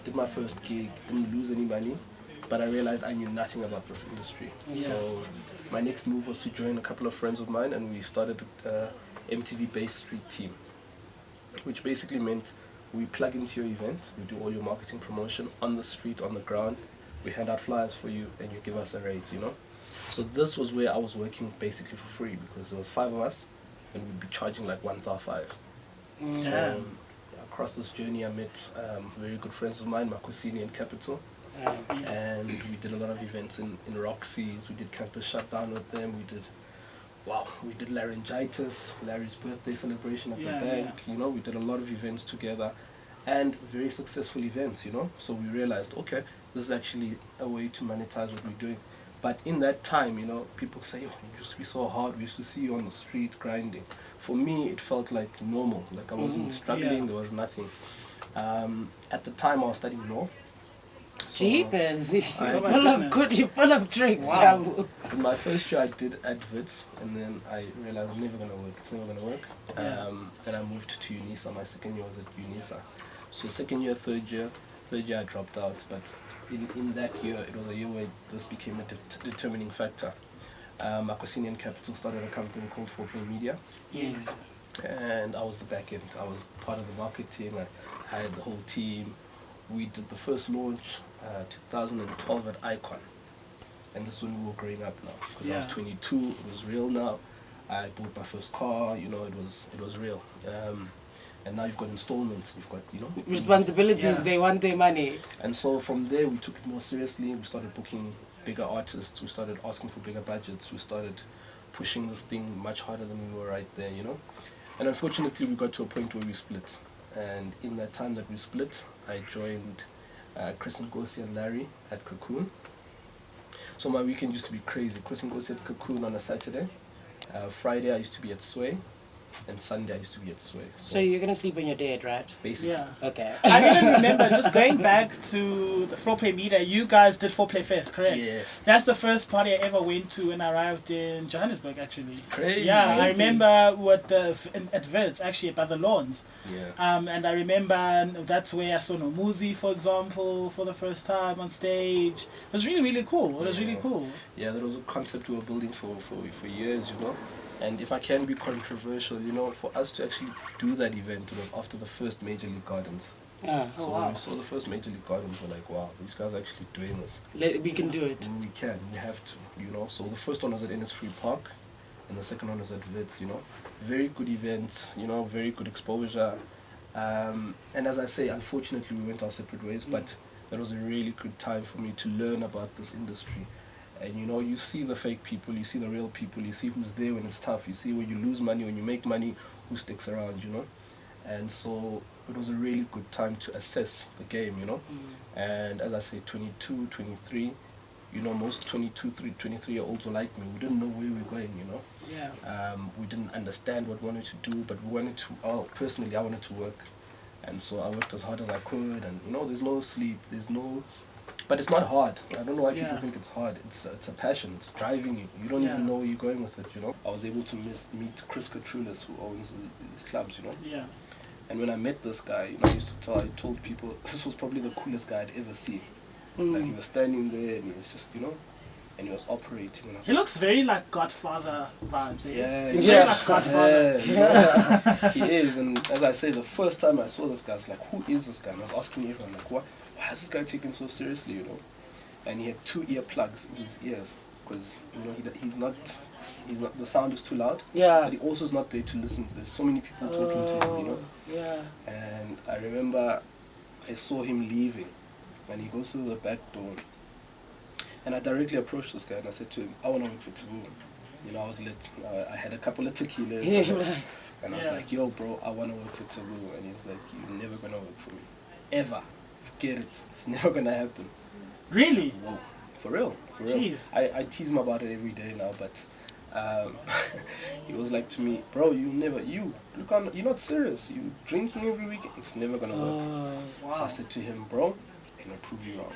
Did my first gig, didn't lose any money, but I realized I knew nothing about this industry. Yeah. So my next move was to join a couple of friends of mine, and we started MTV-based street team, which basically meant we plug into your event, we do all your marketing promotion on the street, on the ground, we hand out flyers for you, and you give us a rate, you know. So this was where I was working basically for free, because there was 5 of us, and we'd be charging like 1,500. So across this journey, I met very good friends of mine, Makosini and Capital. And we did a lot of events in Roxy's. We did Campus Shutdown with them. We did Laryngitis, Larry's birthday celebration at the bank. You know, we did a lot of events together, and very successful events, you know. So we realized, okay, this is actually a way to monetize what we're doing. But in that time, you know, people say, oh, it used to be so hard. We used to see you on the street grinding. For me, it felt like normal. Like I wasn't struggling. There was nothing. At the time, I was studying law. So Jeepers, you're full of tricks, Jabu. In my first year, I did adverts, and then I realized I'm never going to work. It's never going to work. And I moved to UNISA. My second year was at UNISA. So second year, third year I dropped out. But in that year, it was a year where this became a determining factor. Makosini and Capital started a company called 4Play Media. Yes. And I was the back end. I was part of the marketing. I had the whole team. We did the first launch 2012 at Icon, and this is when we were growing up now, because I was 22. It was real now. I bought my first car, you know. It was real. And now you've got installments, you've got, you know, responsibilities. They want their money. And so from there we took it more seriously. We started booking bigger artists. We started asking for bigger budgets. We started pushing this thing much harder than we were right there, you know. And unfortunately we got to a point where we split. And in that time that we split, I joined Chris Ngosi and Larry at Cocoon. So my weekend used to be crazy. Chris Ngosi at Cocoon on a Saturday. Friday I used to be at Sway. And Sunday I used to be at Sway. So you're going to sleep when you're dead, right? Basically. Yeah. Okay. I even remember, just going back to the 4Play Media, you guys did 4Play Fest, correct? Yes. That's the first party I ever went to when I arrived in Johannesburg, actually. Crazy. Yeah, I remember what the adverts actually by the lawns. Yeah. And I remember that's where I saw Nomuzi, for example, for the first time on stage. It was really, really cool. It was really cool. Yeah, that was a concept we were building for years, you know. And if I can be controversial, you know, for us to actually do that event, it was after the first Major League Gardens. Yeah. So when we saw the first Major League Gardens, we're like, wow, these guys are actually doing this. We can do it. We can, we have to, you know. So the first one was at Innisfree Park, and the second one was at Wits, you know. Very good events, you know, very good exposure. And as I say, unfortunately we went our separate ways, but that was a really good time for me to learn about this industry. And you know, you see the fake people, you see the real people, you see who's there when it's tough, you see when you lose money, when you make money, who sticks around, you know. And so it was a really good time to assess the game, you know. And as I say, 22, 23, you know, most 23-year-olds were like me. We didn't know where we were going, you know. Yeah. We didn't understand what we wanted to do, but we wanted to, personally, I wanted to work. And so I worked as hard as I could, and you know, there's no sleep, but it's not hard. I don't know why people think it's hard. It's a passion. It's driving you. You don't even know where you're going with it, you know. I was able to meet Chris Katrulis, who owns these clubs, you know. Yeah. And when I met this guy, you know, I told people this was probably the coolest guy I'd ever seen. Like he was standing there and he was just, you know, and he was operating. And I was He looks very like Godfather vibes. Eh? Yeah, He's very like Godfather. He is. And as I say, the first time I saw this guy, I was like, who is this guy? And I was asking everyone, like, why is this guy taken so seriously, you know? And he had 2 earplugs in his ears because, you know, he's not, the sound is too loud. Yeah. But he also is not there to listen. There's so many people talking to him, you know? Yeah. And I remember I saw him leaving and he goes through the back door. And I directly approached this guy and I said to him, I want to work for Taboo. You know, I was lit. I had a couple of tequilas. And I was like, yo, bro, I want to work for Taboo. And he's like, you're never going to work for me. Ever. Forget it. It's never going to happen. Really? Whoa. For real. Jeez. I tease him about it every day now, but he was like to me, bro, you're not serious. You drinking every weekend. It's never going to work. Wow. So I said to him, bro, I'm going to prove you wrong.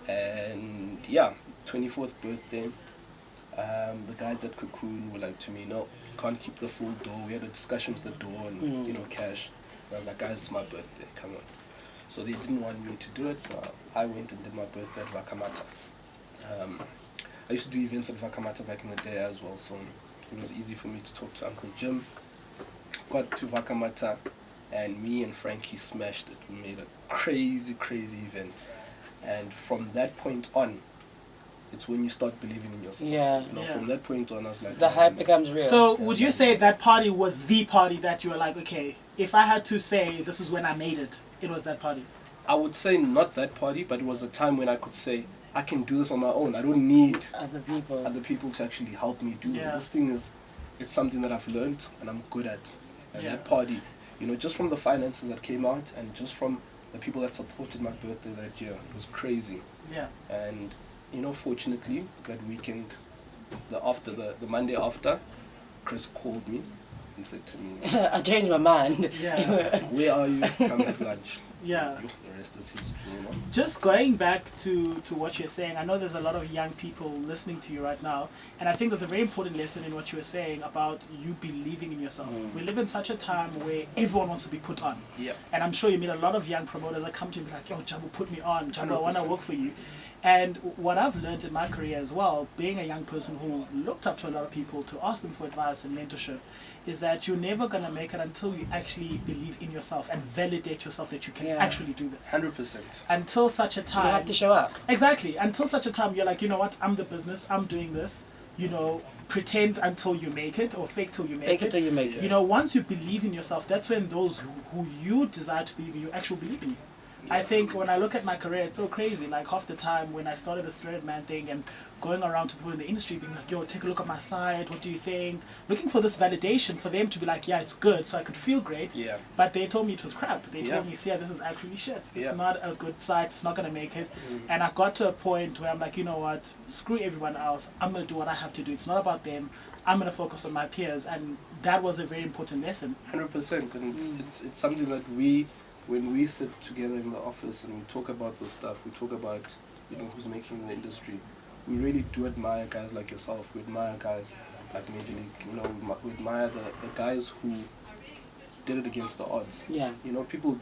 And yeah, 24th birthday, the guys at Cocoon were like to me, no, you can't keep the full door. We had a discussion with the door and, you know, cash. And I was like, guys, it's my birthday, come on. So they didn't want me to do it, so I went and did my birthday at Vakamata. I used to do events at Vakamata back in the day as well, so it was easy for me to talk to Uncle Jim. Got to Vakamata, and me and Frankie smashed it. We made a crazy event. And from that point on, it's when you start believing in yourself. Yeah. You know, from that point on, I was like... The hype becomes real. So would you say that party was the party that you were like, okay, if I had to say this is when I made it, it was that party? I would say not that party, but it was a time when I could say, I can do this on my own. I don't need other people to actually help me do this. Yeah. This thing is, it's something that I've learned and I'm good at. And Yeah. that party, you know, just from the finances that came out and just from the people that supported my birthday that year, it was crazy. Yeah. And, you know, fortunately, that weekend, the Monday after, Chris called me and said to me, I changed my mind. Yeah. where are you? Come have lunch. Yeah. The rest is history, you know. Just going back to what you're saying, I know there's a lot of young people listening to you right now, and I think there's a very important lesson in what you were saying about you believing in yourself. We live in such a time where everyone wants to be put on. Yeah. And I'm sure you meet a lot of young promoters that come to you and be like, yo, Jabu, put me on. Jabu, I want to 100%. work for you. And what I've learned in my career as well, being a young person who looked up to a lot of people to ask them for advice and mentorship, is that you're never going to make it until you actually believe in yourself and validate yourself that you can actually do this. 100%. Until such a time... You have to show up. Exactly. Until such a time you're like, you know what, I'm the business, I'm doing this. You know, pretend until you make it, or fake till you make it. Fake it till you make it. You know, once you believe in yourself, that's when those who you desire to believe in you actually believe in you. I think when I look at my career, it's so crazy. Like half the time when I started this thread man thing and going around to people in the industry being like, yo, take a look at my site, what do you think? Looking for this validation for them to be like, yeah, it's good, so I could feel great. Yeah. But they told me it was crap. They told me, see, this is actually shit. It's not a good site, it's not going to make it. And I got to a point where I'm like, you know what, screw everyone else. I'm going to do what I have to do. It's not about them. I'm going to focus on my peers. And that was a very important lesson. 100%. And it's something that when we sit together in the office and we talk about this stuff, we talk about, you know, who's making the industry, we really do admire guys like yourself. We admire guys like Major League. You know, we admire the guys who did it against the odds. Yeah. You know, people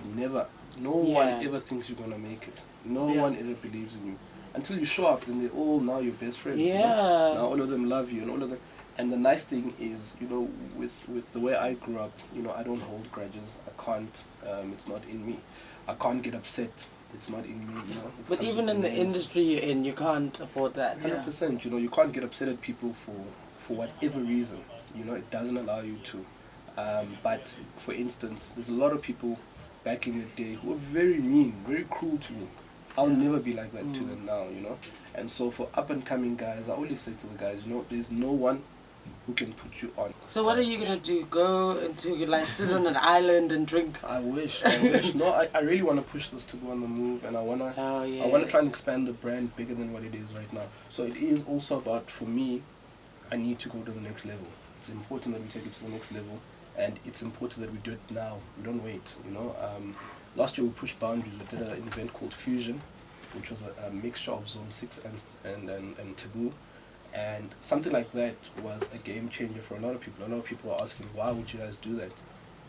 no one ever thinks you're going to make it. No one ever believes in you. Until you show up, then they're all now your best friends. Yeah. You know? Now all of them love you and all of them. And the nice thing is, you know, with the way I grew up, you know, I don't hold grudges. I can't. It's not in me. I can't get upset. It's not in me, you know. But even in the industry you're in, you can't afford that. 100%. You know, you can't get upset at people for whatever reason. You know, it doesn't allow you to. But for instance, there's a lot of people back in the day who were very mean, very cruel to me. I'll never be like that to them now, you know. And so for up and coming guys, I always say to the guys, you know, there's no one who can put you on. So what are you gonna do? Go into like sit on an island and drink? I wish. No, I really want to push this to go on the move, and I wanna try and expand the brand bigger than what it is right now. So it is also about, for me, I need to go to the next level. It's important that we take it to the next level, and it's important that we do it now. We don't wait. You know. Last year we pushed boundaries. We did an event called Fusion, which was a mixture of Zone 6 and Taboo. And something like that was a game changer for a lot of people. A lot of people were asking, why would you guys do that?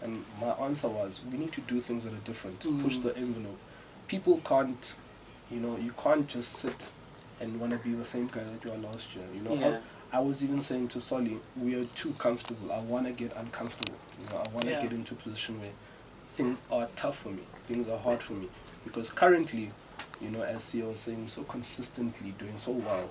And my answer was, we need to do things that are different, push the envelope. People can't, you know, you can't just sit and want to be the same guy that you were last year. You know, Yeah. I was even saying to Solly, we are too comfortable. I want to get uncomfortable. You know, I want to get into a position where things are tough for me, things are hard for me. Because currently, you know, as CEO was saying, so consistently doing so well,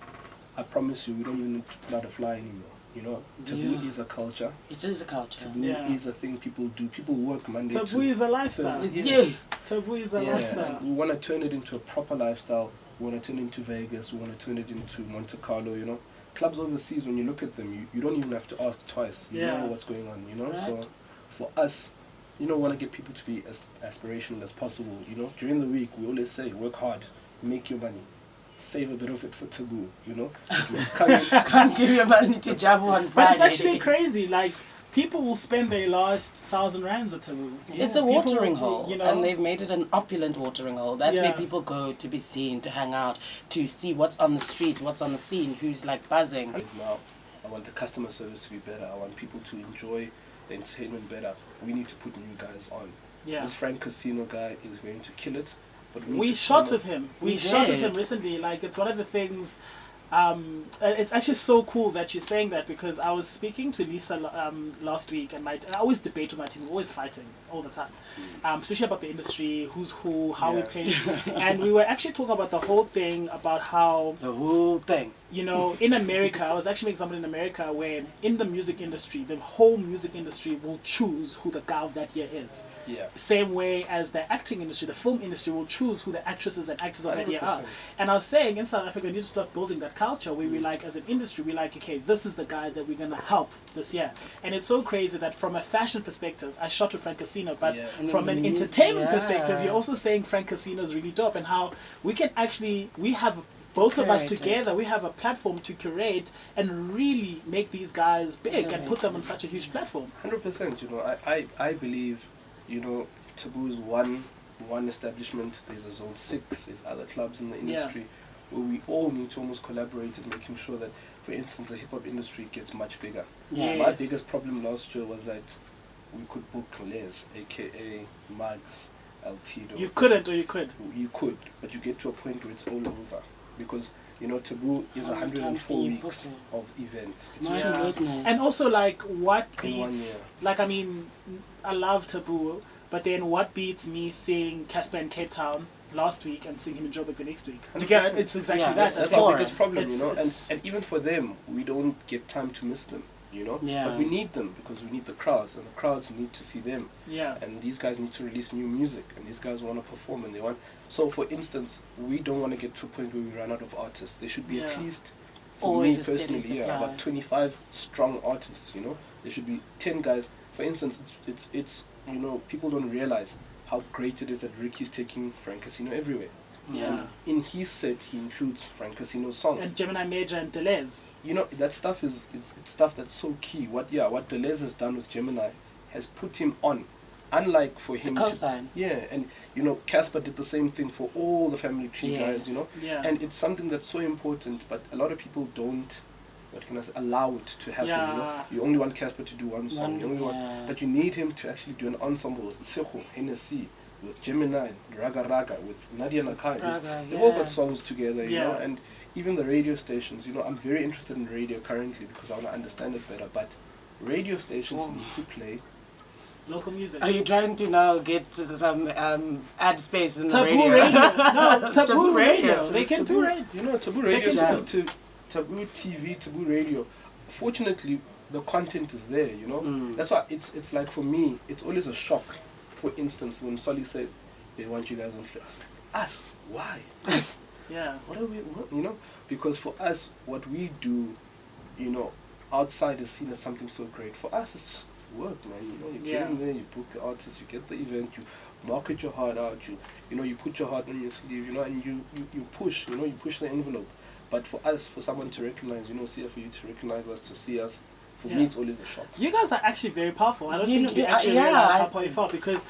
I promise you, we don't even need to put out a fly anymore. You know, Taboo is a culture. It is a culture. Taboo is a thing people do. People work Monday to Taboo is a lifestyle. Thursday. Taboo is a lifestyle. We want to turn it into a proper lifestyle. We want to turn it into Vegas. We want to turn it into Monte Carlo, you know. Clubs overseas, when you look at them, you don't even have to ask twice. You know what's going on, you know. Right. So for us, you know, want to get people to be as aspirational as possible. You know, during the week, we always say, work hard, make your money. Save a bit of it for Taboo, you know. Can't give your money to Jabu on Friday. But it's actually crazy. Like, people will spend their last 1,000 rands at Taboo. It's a watering hole, you know, and they've made it an opulent watering hole. That's where people go to be seen, to hang out, to see what's on the street, what's on the scene, who's like buzzing. Now, I want the customer service to be better. I want people to enjoy the entertainment better. We need to put new guys on. Yeah. this Frank Casino guy is going to kill it. But We shot with him. We shot with him recently. Like, it's one of the things. It's actually so cool that you're saying that, because I was speaking to Lisa last week, and I always debate with my team. We're always fighting all the time, especially about the industry, who's who, how we play. And we were actually talking about the whole thing, about how the whole thing. You know, in America, I was actually making something in America where in the music industry, the whole music industry will choose who the guy of that year is. Yeah. Same way as the acting industry, the film industry will choose who the actresses and actors of that year are. 100%. And I was saying, in South Africa, we need to start building that culture where we like, as an industry, we like, okay, this is the guy that we're going to help this year. And it's so crazy that from a fashion perspective, I shot with Frank Casino, but from an entertainment perspective, you're also saying Frank Casino is really dope, and how we can actually, we have both of us together, we have a platform to curate and really make these guys big and put them on such a huge platform. 100%. You know, I believe, you know, Taboo is one establishment. There's a Zone 6. There's other clubs in the industry where we all need to almost collaborate in making sure that, for instance, the hip hop industry gets much bigger. Yes. My biggest problem last year was that we could book Les, aka Mags, Altido. You couldn't, or you could? You could, but you get to a point where it's all over. Because, you know, Taboo is 104 weeks of events. It's And also, like, what in 1 beats... year. Like, I mean, I love Taboo, but then what beats me seeing Casper in Cape Town last week and seeing him in Joburg the next week? Again, it's exactly that. That's our biggest problem, you know. And even for them, we don't get time to miss them, you know. But we need them because we need the crowds, and the crowds need to see them. Yeah. And these guys need to release new music, and these guys want to perform, and they want... So, for instance, we don't want to get to a point where we run out of artists. There should be at least, for always me personally, about 25 strong artists, you know. There should be 10 guys. For instance, it's you know, people don't realize how great it is that Ricky's taking Frank Casino everywhere. Yeah. And in his set, he includes Frank Casino's song. And Gemini Major and Deleuze. You know, that stuff is it's stuff that's so key. What Deleuze has done with Gemini has put him on. Unlike for him to... and you know, Casper did the same thing for all the Family Tree guys, you know. Yeah. And it's something that's so important, but a lot of people don't, what can I say, allow it to happen, you know. You only want Casper to do one song, you only want, but you need him to actually do an ensemble with Tseho, Hennessy, with Gemini, Raga Raga, with Nadia Nakai. They've all got songs together, you know, and even the radio stations, you know, I'm very interested in radio currently because I want to understand it better, but radio stations need to play local music. Are you trying to now get some ad space in the radio? No, Taboo Radio. They can do radio. You know, Taboo Radio to Taboo TV, Taboo Radio. Fortunately, the content is there, you know. That's why it's like, for me, it's always a shock. For instance, when Solly said they want you guys on show, I was like, us? Why? Yeah. What are we? You know, because for us, what we do, you know, outside is seen as something so great. For us, it's just work, man. You know, you get in there, you book the artists, you get the event, you market your heart out, you know, you put your heart on your sleeve, you know, and you push, you know, you push the envelope. But for us, for someone to recognize, you know, for you to recognize us, to see us, for me, it's always a shock. You guys are actually very powerful. I don't think you actually realize how powerful you are, because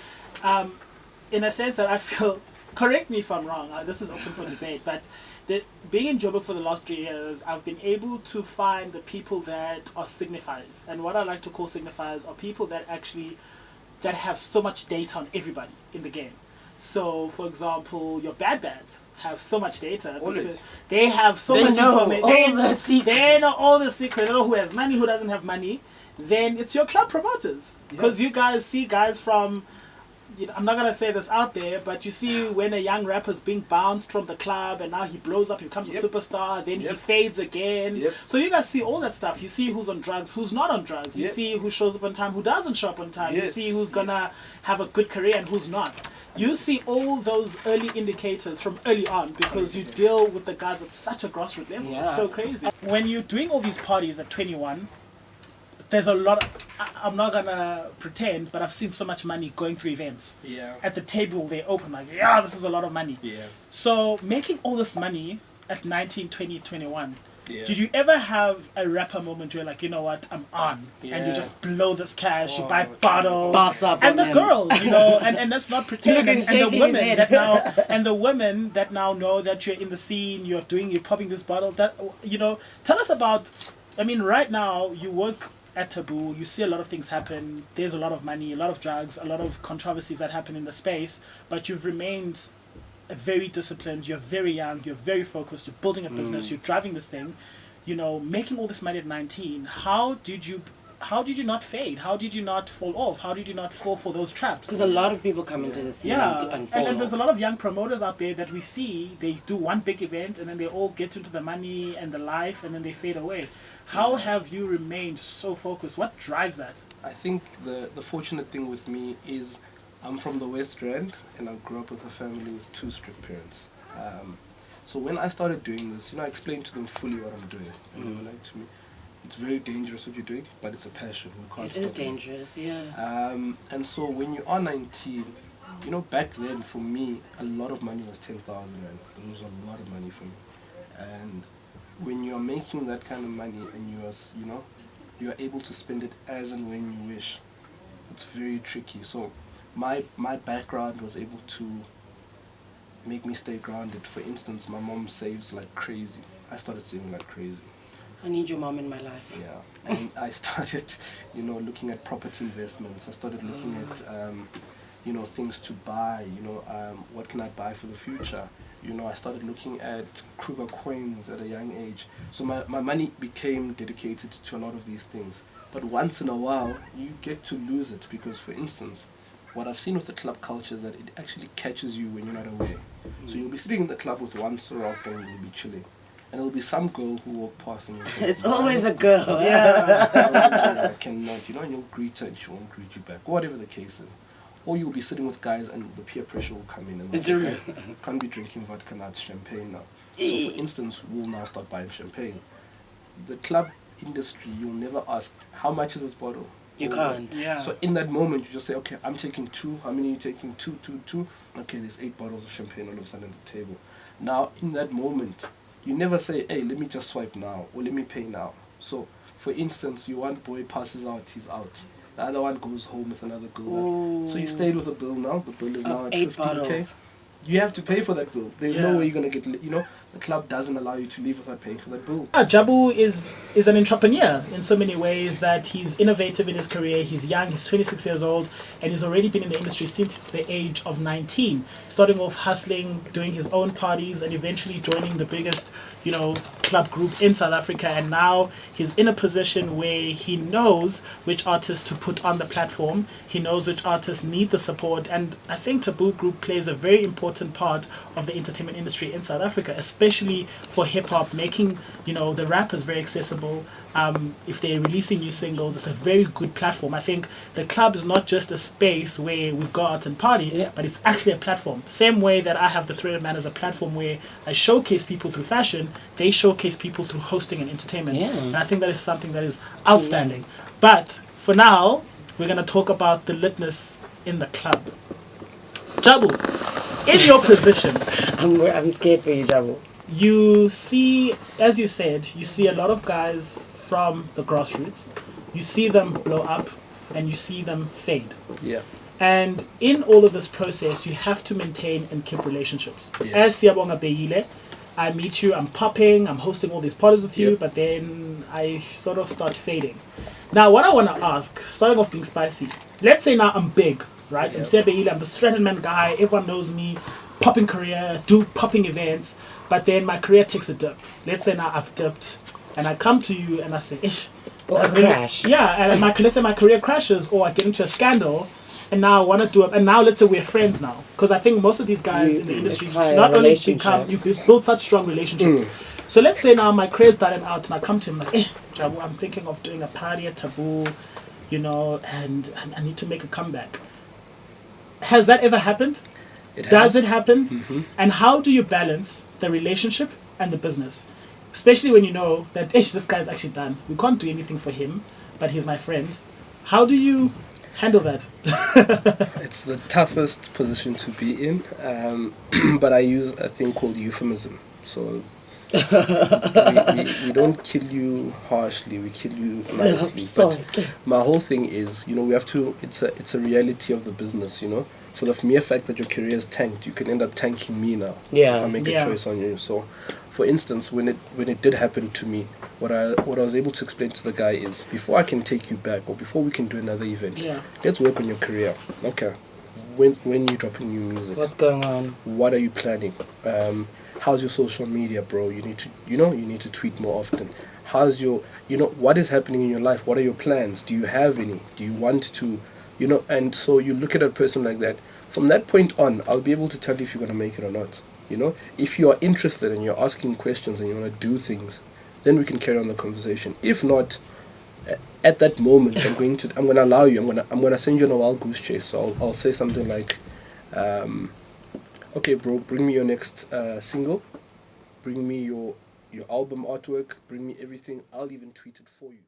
in a sense that I feel, correct me if I'm wrong, this is open for debate, but being in Joburg for the last 3 years, I've been able to find the people that are signifiers. And what I like to call signifiers are people that actually, that have so much data on everybody in the game. So, for example, your bad bads have so much data. Because they have so much information. They know all the secrets. They know who has money, who doesn't have money. Then it's your club promoters. Because you guys see guys from... You know, I'm not going to say this out there, but you see when a young rapper's being bounced from the club and now he blows up, he becomes a superstar, then he fades again. So you guys see all that stuff. You see who's on drugs, who's not on drugs. You see who shows up on time, who doesn't show up on time. You see who's going to have a good career and who's not. You see all those early indicators from early on because you deal with the guys at such a grassroots level. It's so crazy. When you're doing all these parties at 21, there's a lot I'm not gonna pretend, but I've seen so much money going through events. At the table they open like, this is a lot of money. So making all this money at 19, 20, 21, did you ever have a rapper moment where like, you know what, I'm on, and you just blow this cash, you buy bottles, boss up and the girls, you know, and let's not pretend, and the women that now know that you're in the scene, you're popping this bottle, that, you know, tell us about, I mean, right now you work at Taboo, you see a lot of things happen. There's a lot of money, a lot of drugs, a lot of controversies that happen in the space, but you've remained very disciplined. You're very young, you're very focused, you're building a business, you're driving this thing, making all this money at 19. How did you not fade? How did you not fall off? How did you not fall for those traps? Because a lot of people come into the scene and fall and there's off. a lot of young promoters out there that we see, they do one big event and then they all get into the money and the life and then they fade away. How have you remained so focused? What drives that? I think the fortunate thing with me is I'm from the West Rand and I grew up with a family with 2 strict parents. So when I started doing this, I explained to them fully what I'm doing. And they were like to me, it's very dangerous what you're doing, but it's a passion. We can't stop it is dangerous, yeah. And so when you are 19, back then for me, a lot of money was 10,000 Rand. It was a lot of money for me. And when you're making that kind of money and you are able to spend it as and when you wish, it's very tricky. So my background was able to make me stay grounded. For instance, my mom saves like crazy. I started saving like crazy. I need your mom in my life. Yeah, and I started, looking at property investments. I started looking at, things to buy. What can I buy for the future? I started looking at Kruger coins at a young age. So my money became dedicated to a lot of these things. But once in a while, you get to lose it because, for instance, what I've seen with the club culture is that it actually catches you when you're not aware. So you'll be sitting in the club with one Ciroc and you'll be chilling. And there'll be some girl who walk past and you'll think, it's always a girl. Yeah. I cannot, and you'll greet her and she won't greet you back, whatever the case is. Or you'll be sitting with guys and the peer pressure will come in and like, can't be drinking vodka now, it's champagne now. So for instance, we'll now start buying champagne. The club industry, you'll never ask, how much is this bottle? You can't. Yeah. So in that moment, you just say, okay, I'm taking 2. How many are you taking? 2. Okay, there's 8 bottles of champagne all of a sudden at the table. Now, in that moment, you never say, hey, let me just swipe now or let me pay now. So, for instance, one boy passes out, he's out. The other one goes home with another girl. So you stayed with a bill now. The bill is now at 8 15K. bottles. You have to pay for that bill. There's no way you're going to get, the club doesn't allow you to leave without paying for that bill. Jabu is an entrepreneur in so many ways that he's innovative in his career. He's young, he's 26 years old, and he's already been in the industry since the age of 19. Starting off hustling, doing his own parties, and eventually joining the biggest, club group in South Africa. And now he's in a position where he knows which artists to put on the platform. He knows which artists need the support. And I think Taboo Group plays a very important part of the entertainment industry in South Africa, especially for hip-hop, making the rappers very accessible. If they're releasing new singles, it's a very good platform. I think the club is not just a space where we go out and party, but it's actually a platform. Same way that I have the Threaded Man as a platform where I showcase people through fashion, they showcase people through hosting and entertainment. And I think that is something that is outstanding. But for now, we're going to talk about the litness in the club. Jabu, in your position, I'm scared for you, Jabu. You see, as you said, you see a lot of guys from the grassroots. You see them blow up and you see them fade. Yeah. And in all of this process, you have to maintain and keep relationships. Yes. As Siyabonga Beyile, I meet you, I'm popping, I'm hosting all these parties with you, but then I sort of start fading. Now, what I want to ask, starting off being spicy, let's say now I'm big, right? I'm Siya Beyile, I'm the Threaded Man guy, everyone knows me, popping career, do popping events, but then my career takes a dip. Let's say now I've dipped, and I come to you and I say, ish. Or a crash. Yeah, and let's say my career crashes or I get into a scandal, and now I want to do it. And now let's say we're friends now. Because I think most of these guys in the industry not only become, you build such strong relationships. So let's say now my career's done out and I come to him like, Jabu, I'm thinking of doing a party at Taboo, and I need to make a comeback. Has that ever happened? Does it happen? Mm-hmm. And how do you balance the relationship and the business? Especially when you know that, this guy's actually done. We can't do anything for him, but he's my friend. How do you handle that? It's the toughest position to be in, but I use a thing called euphemism. So we don't kill you harshly, we kill you nicely. But my whole thing is, we have to, it's a reality of the business, So the mere fact that your career is tanked, you can end up tanking me now. Yeah. If I make a choice on you. So, for instance, when it did happen to me, what I was able to explain to the guy is, before I can take you back, or before we can do another event, let's work on your career. Okay. When you dropping new music? What's going on? What are you planning? How's your social media, bro? You need to tweet more often. How's your, what is happening in your life? What are your plans? Do you have any? Do you want to, and so you look at a person like that. From that point on, I'll be able to tell you if you're going to make it or not. If you are interested and you're asking questions and you want to do things, then we can carry on the conversation. If not, at that moment, I'm going to allow you. I'm gonna send you on a wild goose chase. So I'll say something like, okay, bro, bring me your next single, bring me your album artwork, bring me everything. I'll even tweet it for you.